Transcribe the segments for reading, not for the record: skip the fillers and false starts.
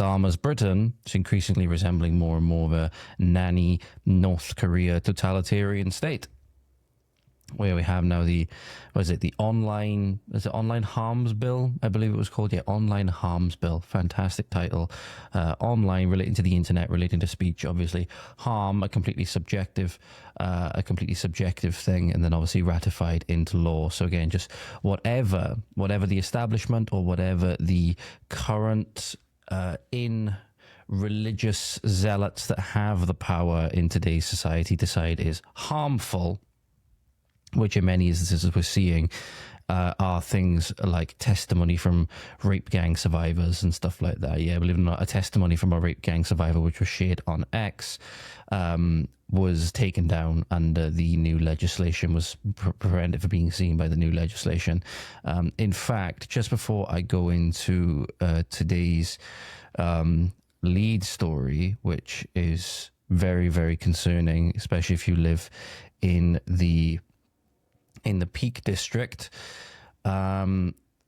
Starmer's Britain is increasingly resembling more and more of a nanny North Korea totalitarian state, where we have now the online harms bill, I believe it was called. Yeah, online harms bill. Fantastic title. Online, relating to the internet, relating to speech, obviously. Harm, a completely subjective thing, and then obviously ratified into law. So again, just whatever the establishment or whatever the current in religious zealots that have the power in today's society decide is harmful, which in many instances we're seeing are things like testimony from rape gang survivors and stuff like that. Yeah, believe it or not, a testimony from a rape gang survivor, which was shared on X, was taken down under the new legislation, was prevented from being seen by the new legislation. In fact, just before I go into today's lead story, which is very, very concerning, especially if you live in the Peak District.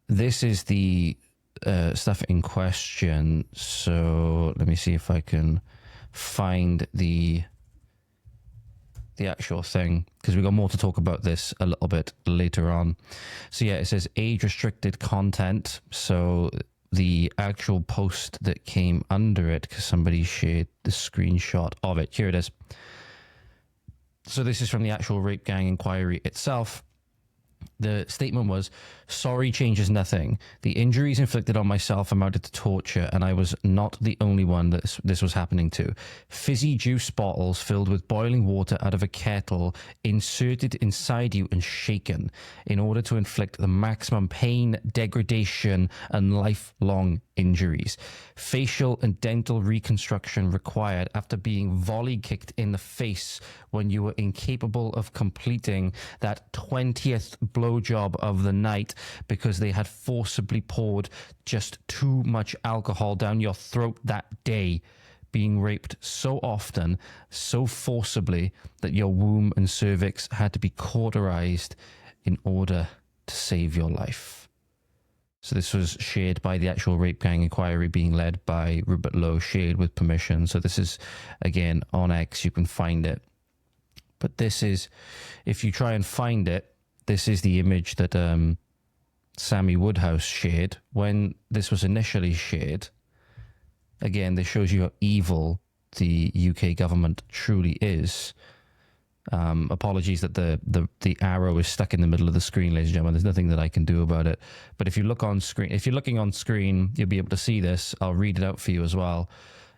This is the stuff in question. So let me see if I can find the actual thing, because we've got more to talk about this a little bit later on. So yeah, it says age-restricted content. So the actual post that came under it, because somebody shared the screenshot of it. Here it is. So this is from the actual rape gang inquiry itself. The statement was, "Sorry changes nothing. The injuries inflicted on myself amounted to torture, and I was not the only one that this was happening to. Fizzy juice bottles filled with boiling water out of a kettle inserted inside you and shaken in order to inflict the maximum pain, degradation, and lifelong injuries. Facial and dental reconstruction required after being volley kicked in the face when you were incapable of completing that 20th blowjob of the night because they had forcibly poured just too much alcohol down your throat that day. Being raped so often, so forcibly, that your womb and cervix had to be cauterized in order to save your life." So this was shared by the actual rape gang inquiry being led by Rupert Lowe, shared with permission. So this is, again, on X. You can find it. But this is, if you try and find it, this is the image that Sammy Woodhouse shared when this was initially shared. Again, this shows you how evil the UK government truly is. Apologies that the arrow is stuck in the middle of the screen, ladies and gentlemen. There's nothing that I can do about it. But if you look on screen, if you're looking on screen, you'll be able to see this. I'll read it out for you as well.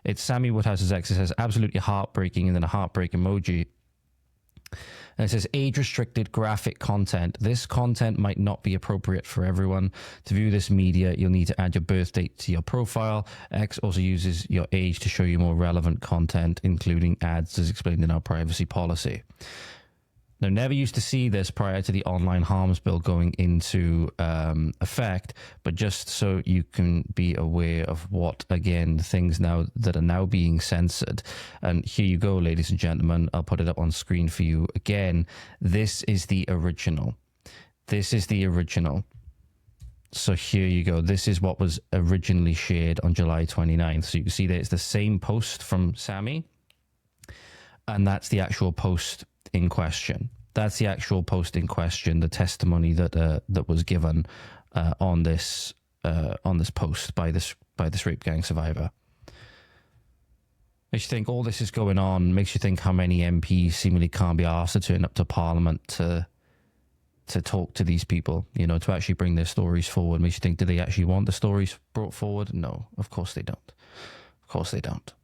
It's Sammy Woodhouse's X. It says absolutely heartbreaking, and then a heartbreak emoji. And it says age-restricted graphic content. This content might not be appropriate for everyone. To view this media, you'll need to add your birth date to your profile. X also uses your age to show you more relevant content, including ads, as explained in our privacy policy. Now, never used to see this prior to the online harms bill going into effect, but just so you can be aware of what, again, things now that are now being censored. And here you go, ladies and gentlemen. I'll put it up on screen for you again. This is the original. This is the original. So here you go. This is what was originally shared on July 29th. So you can see that it's the same post from Sammy, and that's the actual post in question. That's the actual post in question, the testimony that that was given on this post by this rape gang survivor. Makes you think all this is going on. Makes you think how many MPs seemingly can't be asked to turn up to Parliament to talk to these people, you know, to actually bring their stories forward. Makes you think, do they actually want the stories brought forward? No, of course they don't. Of course they don't.